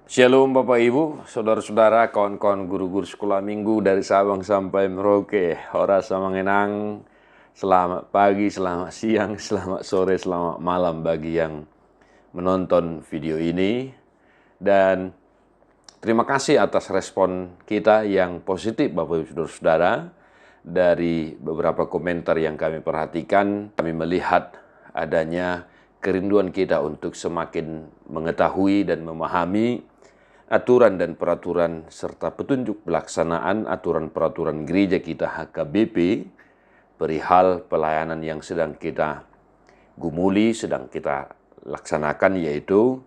Shalom Bapak Ibu, Saudara-saudara, kawan-kawan guru-guru sekolah minggu dari Sabang sampai Merauke. Ora Samangenang, selamat pagi, selamat siang, selamat sore, selamat malam bagi yang menonton video ini. Dan terima kasih atas respon kita yang positif Bapak Ibu Saudara-saudara. Dari beberapa komentar yang kami perhatikan, kami melihat adanya kerinduan kita untuk semakin mengetahui dan memahami aturan dan peraturan serta petunjuk pelaksanaan aturan peraturan gereja kita HKBP perihal pelayanan yang sedang kita gumuli, sedang kita laksanakan, yaitu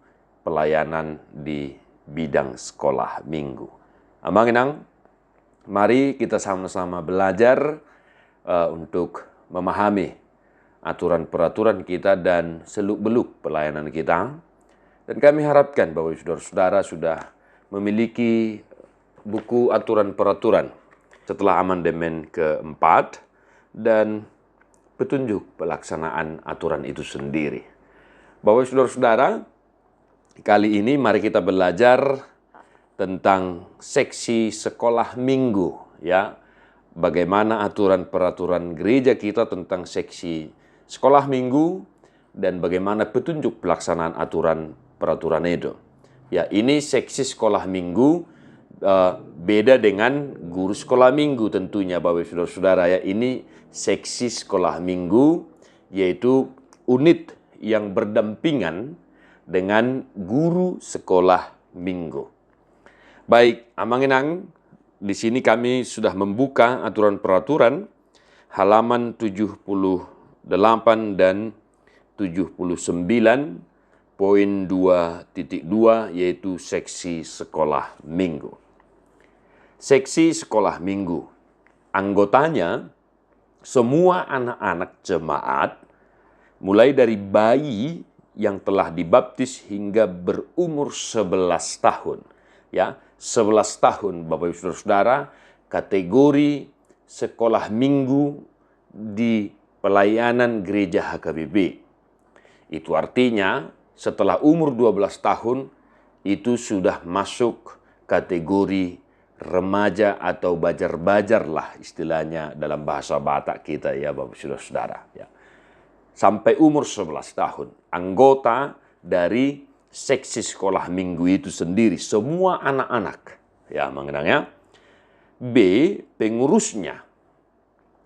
pelayanan di bidang sekolah minggu. Amanginang, mari kita sama-sama belajar untuk memahami aturan peraturan kita dan seluk-beluk pelayanan kita. Dan kami harapkan bahwa saudara-saudara sudah memiliki buku aturan peraturan setelah amandemen keempat dan petunjuk pelaksanaan aturan itu sendiri. Bapak saudara-saudara, kali ini mari kita belajar tentang seksi sekolah minggu, ya. Bagaimana aturan peraturan gereja kita tentang seksi sekolah minggu dan bagaimana petunjuk pelaksanaan aturan peraturan itu. Ya, ini seksi sekolah minggu beda dengan guru sekolah minggu tentunya Bapak Saudara-saudara, ya. Ini seksi sekolah minggu, yaitu unit yang berdampingan dengan guru sekolah minggu. Baik, Amanginang, di sini kami sudah membuka aturan peraturan halaman 78 dan 79 poin 2.2, yaitu seksi sekolah minggu. Seksi sekolah minggu, anggotanya semua anak-anak jemaat, mulai dari bayi yang telah dibaptis hingga berumur 11 tahun. Ya, 11 tahun Bapak Ibu Saudara-saudara, kategori sekolah minggu di pelayanan gereja HKBP. Itu artinya setelah umur 12 tahun itu sudah masuk kategori remaja atau bajar-bajar lah istilahnya dalam bahasa Batak kita, ya Bapak Saudara-saudara, ya. Sampai umur 11 tahun, anggota dari seksi sekolah minggu itu sendiri semua anak-anak, ya, mengenangnya. B, pengurusnya,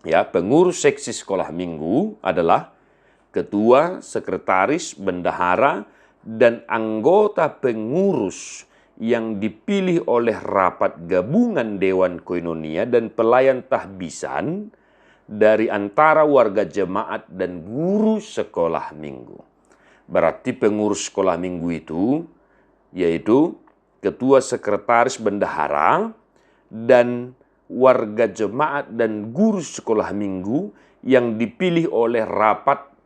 ya, pengurus seksi sekolah minggu adalah ketua, sekretaris, bendahara, dan anggota pengurus yang dipilih oleh rapat gabungan Dewan Koinonia dan pelayan tahbisan dari antara warga jemaat dan guru sekolah minggu. Berarti pengurus sekolah minggu itu yaitu ketua, sekretaris, bendahara, dan warga jemaat dan guru sekolah minggu yang dipilih oleh rapat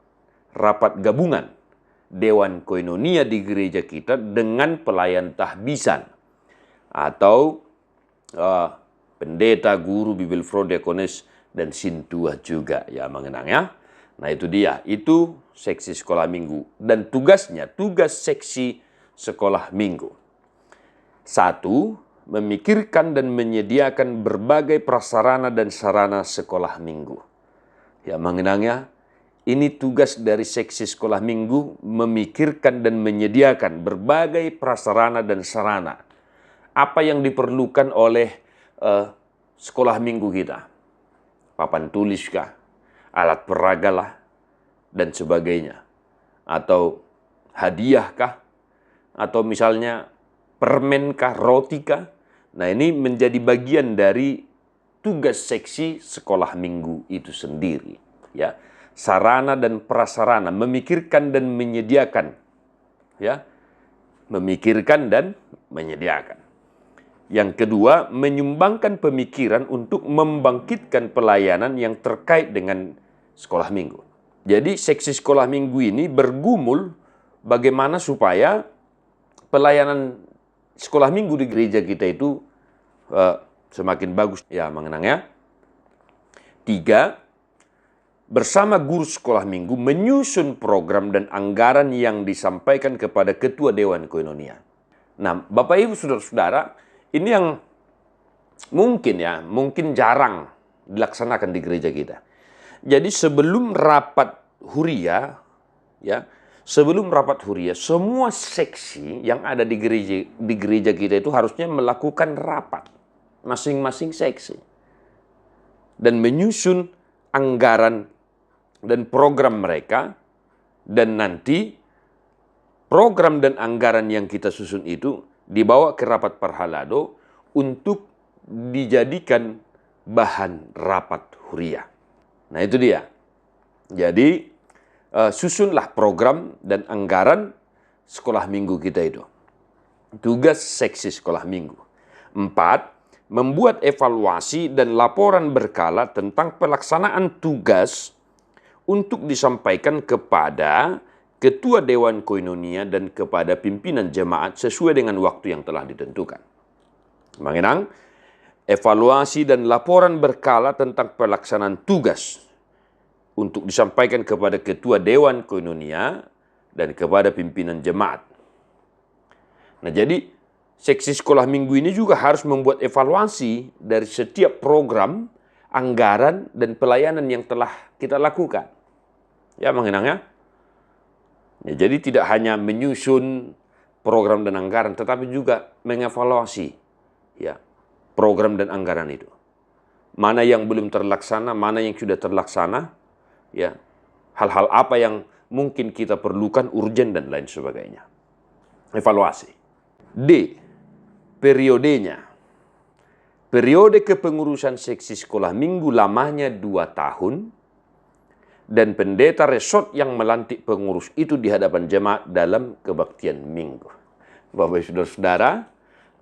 gabungan Dewan Koinonia di gereja kita dengan pelayan tahbisan atau pendeta, guru, Bible Pro, Diakonis, dan Sintua juga, ya, mengenangnya. Nah, itu dia, itu seksi sekolah minggu dan tugas seksi sekolah minggu. 1. Memikirkan dan menyediakan berbagai prasarana dan sarana sekolah minggu. Ya, mengenangnya, ini tugas dari seksi sekolah minggu, memikirkan dan menyediakan berbagai prasarana dan sarana. Apa yang diperlukan oleh sekolah minggu kita? Papan tulis kah? Alat peraga lah, dan sebagainya. Atau hadiah kah? Atau misalnya permen kah? Roti kah? Nah, ini menjadi bagian dari tugas seksi sekolah minggu itu sendiri, ya. Sarana dan prasarana, memikirkan dan menyediakan, ya, memikirkan dan menyediakan. Yang kedua, menyumbangkan pemikiran untuk membangkitkan pelayanan yang terkait dengan sekolah minggu. Jadi seksi sekolah minggu ini bergumul bagaimana supaya pelayanan sekolah minggu di gereja kita itu semakin bagus, ya, mengenangnya. 3. Bersama guru sekolah minggu menyusun program dan anggaran yang disampaikan kepada Ketua Dewan Koinonia. Nah, Bapak Ibu Saudara-saudara, ini yang mungkin jarang dilaksanakan di gereja kita. Jadi sebelum rapat huria, semua seksi yang ada di gereja kita itu harusnya melakukan rapat masing-masing seksi dan menyusun anggaran dan program mereka, dan nanti program dan anggaran yang kita susun itu dibawa ke rapat parhalado untuk dijadikan bahan rapat huria. Nah, itu dia. Jadi susunlah program dan anggaran sekolah minggu kita itu. Tugas seksi sekolah minggu. 4. Membuat evaluasi dan laporan berkala tentang pelaksanaan tugas untuk disampaikan kepada Ketua Dewan Koinonia dan kepada pimpinan jemaat sesuai dengan waktu yang telah ditentukan. Mengenang, evaluasi dan laporan berkala tentang pelaksanaan tugas untuk disampaikan kepada Ketua Dewan Koinonia dan kepada pimpinan jemaat. Nah, jadi seksi sekolah minggu ini juga harus membuat evaluasi dari setiap program, anggaran, dan pelayanan yang telah kita lakukan. Ya, mengenangnya. Ya, jadi tidak hanya menyusun program dan anggaran, tetapi juga mengevaluasi program dan anggaran itu. Mana yang belum terlaksana, mana yang sudah terlaksana, hal-hal apa yang mungkin kita perlukan, urgen dan lain sebagainya. Evaluasi. D. Periodenya. Periode kepengurusan seksi sekolah minggu lamanya 2 tahun, dan pendeta resort yang melantik pengurus itu di hadapan jemaat dalam kebaktian minggu. Bapak Saudara-saudara,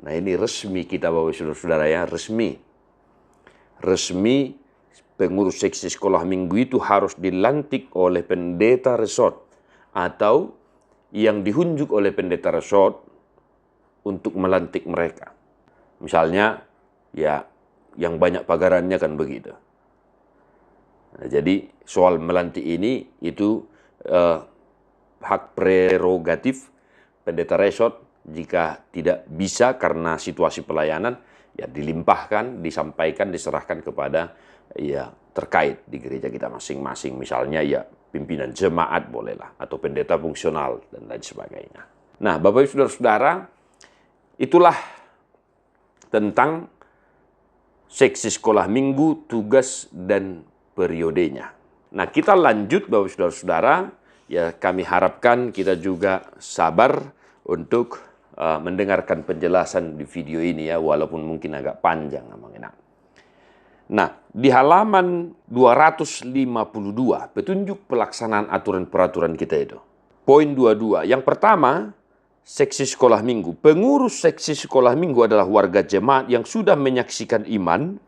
nah ini resmi kita Bapak Saudara-saudara ya, resmi pengurus seksi sekolah minggu itu harus dilantik oleh pendeta resort atau yang dihunjuk oleh pendeta resort untuk melantik mereka. Misalnya, yang banyak pagarannya kan begitu. Nah, jadi soal melantik ini itu hak prerogatif pendeta resort. Jika tidak bisa karena situasi pelayanan, dilimpahkan, disampaikan, diserahkan kepada terkait di gereja kita masing-masing. Misalnya pimpinan jemaat bolehlah, atau pendeta fungsional dan lain sebagainya. Nah, Bapak Ibu Saudara-saudara, itulah tentang seksi sekolah minggu, tugas dan periodenya. Nah, kita lanjut Bapak Saudara-saudara, kami harapkan kita juga sabar untuk mendengarkan penjelasan di video ini walaupun mungkin agak panjang namanya. Nah, di halaman 252, petunjuk pelaksanaan aturan-peraturan kita itu. Poin 22, yang pertama, seksi sekolah minggu. Pengurus seksi sekolah minggu adalah warga jemaat yang sudah menyaksikan iman,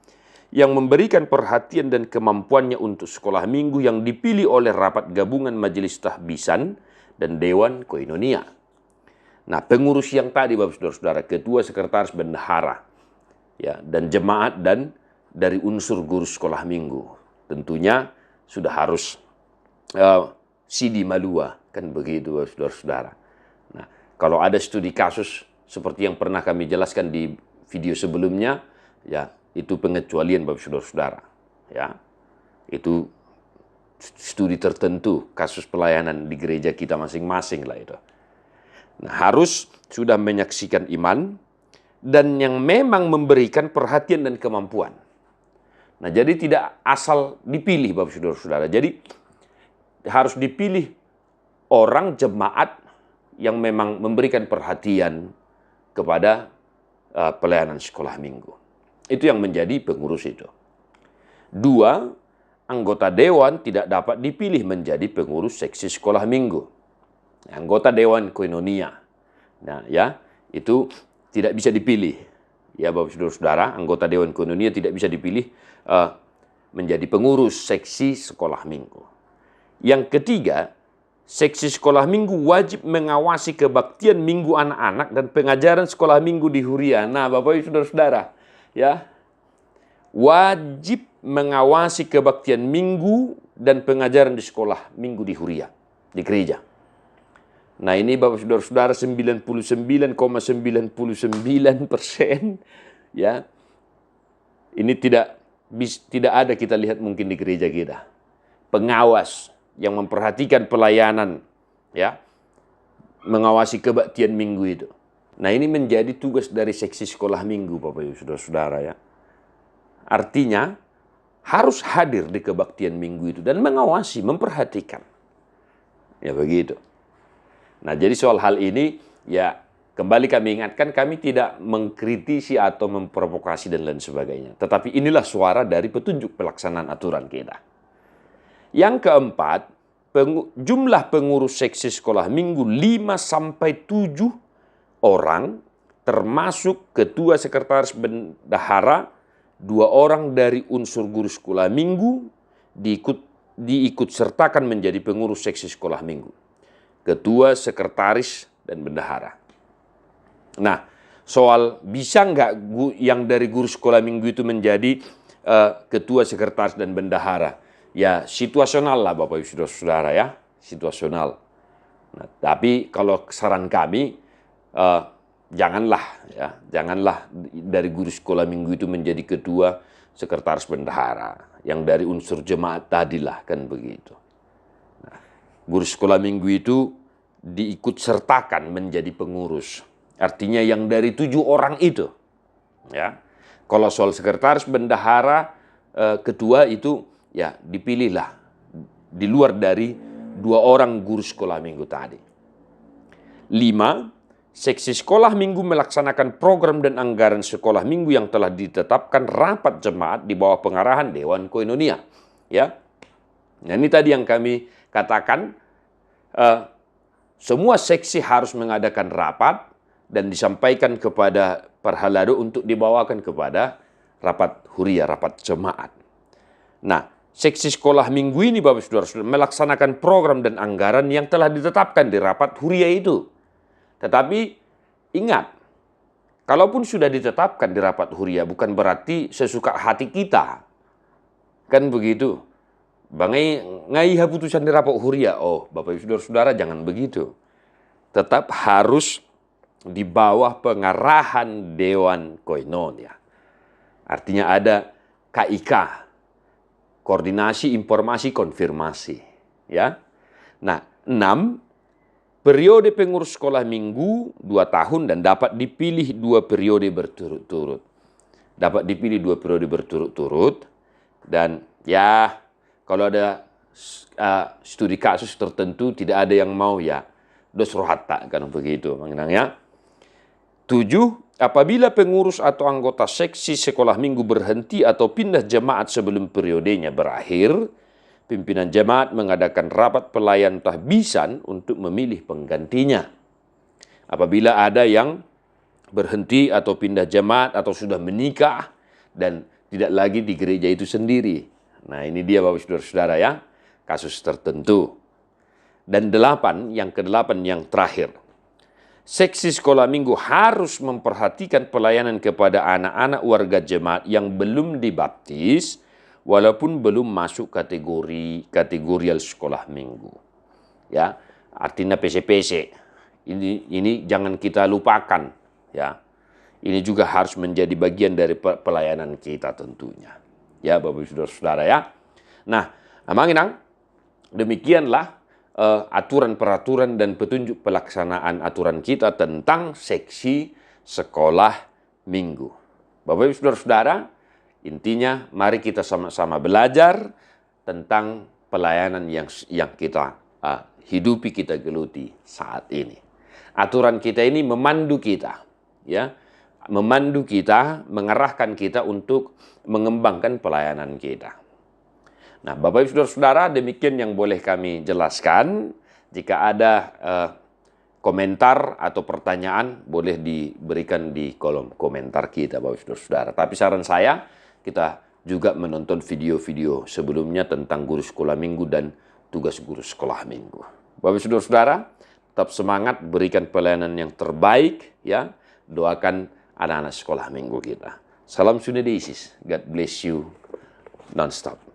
yang memberikan perhatian dan kemampuannya untuk sekolah minggu yang dipilih oleh rapat gabungan majelis tahbisan dan Dewan Koinonia. Nah, pengurus yang tadi Bapak Saudara-saudara, ketua, sekretaris, bendahara, dan jemaat dan dari unsur guru sekolah minggu. Tentunya sudah harus sidi malua, kan begitu Bapak Saudara-saudara. Nah, kalau ada studi kasus seperti yang pernah kami jelaskan di video sebelumnya, itu pengecualian Bapak Saudara-saudara. Itu studi tertentu, kasus pelayanan di gereja kita masing-masing lah itu. Nah, harus sudah menyaksikan iman dan yang memang memberikan perhatian dan kemampuan. Nah, jadi tidak asal dipilih Bapak Saudara-saudara. Jadi harus dipilih orang jemaat yang memang memberikan perhatian kepada pelayanan sekolah minggu. Itu yang menjadi pengurus itu. 2, anggota dewan tidak dapat dipilih menjadi pengurus seksi sekolah minggu. Anggota Dewan Koinonia. Nah, itu tidak bisa dipilih. Ya, Bapak Saudara-saudara, anggota Dewan Koinonia tidak bisa dipilih menjadi pengurus seksi sekolah minggu. Yang ketiga, seksi sekolah minggu wajib mengawasi kebaktian minggu anak-anak dan pengajaran sekolah minggu di Huria. Nah, Bapak Ibu Saudara-saudara, wajib mengawasi kebaktian minggu dan pengajaran di sekolah minggu di Huria, di gereja. Nah ini Bapak Saudara-saudara 99,99% ya. Ini tidak ada kita lihat mungkin di gereja kita. Pengawas yang memperhatikan pelayanan ya, mengawasi kebaktian minggu itu. Nah ini menjadi tugas dari seksi sekolah minggu Bapak Ibu Saudara-saudara ya. Artinya harus hadir di kebaktian minggu itu dan mengawasi, memperhatikan. Ya begitu. Nah jadi soal hal ini ya kembali kami ingatkan, kami tidak mengkritisi atau memprovokasi dan lain sebagainya. Tetapi inilah suara dari petunjuk pelaksanaan aturan kita. Yang keempat, jumlah pengurus seksi sekolah minggu 5-7 orang, termasuk ketua, sekretaris, bendahara, 2 orang dari unsur guru sekolah minggu diikut sertakan menjadi pengurus seksi sekolah minggu. Ketua, sekretaris, dan bendahara. Nah, soal bisa nggak yang dari guru sekolah minggu itu menjadi ketua, sekretaris, dan bendahara? Ya, situasional lah Bapak Ibu Saudara ya, situasional. Nah, tapi kalau saran kami, janganlah dari guru sekolah minggu itu menjadi ketua, sekretaris, bendahara. Yang dari unsur jemaat tadilah, kan begitu. Nah, guru sekolah minggu itu diikut sertakan menjadi pengurus. Artinya yang dari 7 orang itu. Ya. Kalau soal sekretaris, bendahara, ketua itu ya dipilihlah di luar dari 2 orang guru sekolah minggu tadi. 5. Seksi sekolah minggu melaksanakan program dan anggaran sekolah minggu yang telah ditetapkan rapat jemaat di bawah pengarahan Dewan Koinonia. Ya. Nah ini tadi yang kami katakan, semua seksi harus mengadakan rapat dan disampaikan kepada Parhalado untuk dibawakan kepada rapat huria, rapat jemaat. Nah, seksi sekolah minggu ini Bapak Saudara melaksanakan program dan anggaran yang telah ditetapkan di rapat huria itu. Tetapi ingat, kalaupun sudah ditetapkan di rapat huria bukan berarti sesuka hati kita. Kan begitu. Ngai putusan di rapat huria. Oh, Bapak Ibu Saudara jangan begitu. Tetap harus di bawah pengarahan Dewan Koinonia. Artinya ada KIK, koordinasi, informasi, konfirmasi. Ya. Nah, 6. Periode pengurus sekolah minggu 2 tahun dan dapat dipilih 2 periode berturut-turut. Dapat dipilih 2 periode berturut-turut. Dan ya kalau ada studi kasus tertentu tidak ada yang mau ya dos rohata kan begitu mengenang ya. 7. Apabila pengurus atau anggota seksi sekolah minggu berhenti atau pindah jemaat sebelum periodenya berakhir, pimpinan jemaat mengadakan rapat pelayan tahbisan untuk memilih penggantinya. Apabila ada yang berhenti atau pindah jemaat atau sudah menikah dan tidak lagi di gereja itu sendiri. Nah ini dia Bapak Saudara-saudara ya, kasus tertentu. Dan 8, yang ke-8 yang terakhir. Seksi sekolah minggu harus memperhatikan pelayanan kepada anak-anak warga jemaat yang belum dibaptis, walaupun belum masuk kategorial sekolah minggu. Ya, artinya PC-PC. Ini jangan kita lupakan, ya. Ini juga harus menjadi bagian dari pelayanan kita tentunya. Ya, Bapak Ibu Saudara ya. Nah, Manginang, demikianlah aturan-peraturan dan petunjuk pelaksanaan aturan kita tentang seksi sekolah minggu. Bapak Ibu Saudara, intinya mari kita sama-sama belajar tentang pelayanan yang kita hidupi, kita geluti saat ini. Aturan kita ini memandu kita, ya, memandu kita, mengarahkan kita untuk mengembangkan pelayanan kita. Nah, Bapak Ibu Saudara, demikian yang boleh kami jelaskan. Jika ada komentar atau pertanyaan, boleh diberikan di kolom komentar kita, Bapak Ibu Saudara. Tapi saran saya, kita juga menonton video-video sebelumnya tentang guru sekolah minggu dan tugas guru sekolah minggu. Bapak Ibu Saudara, tetap semangat, berikan pelayanan yang terbaik, ya. Doakan anak-anak sekolah minggu kita. Salam Sunday Isis. God bless you non-stop.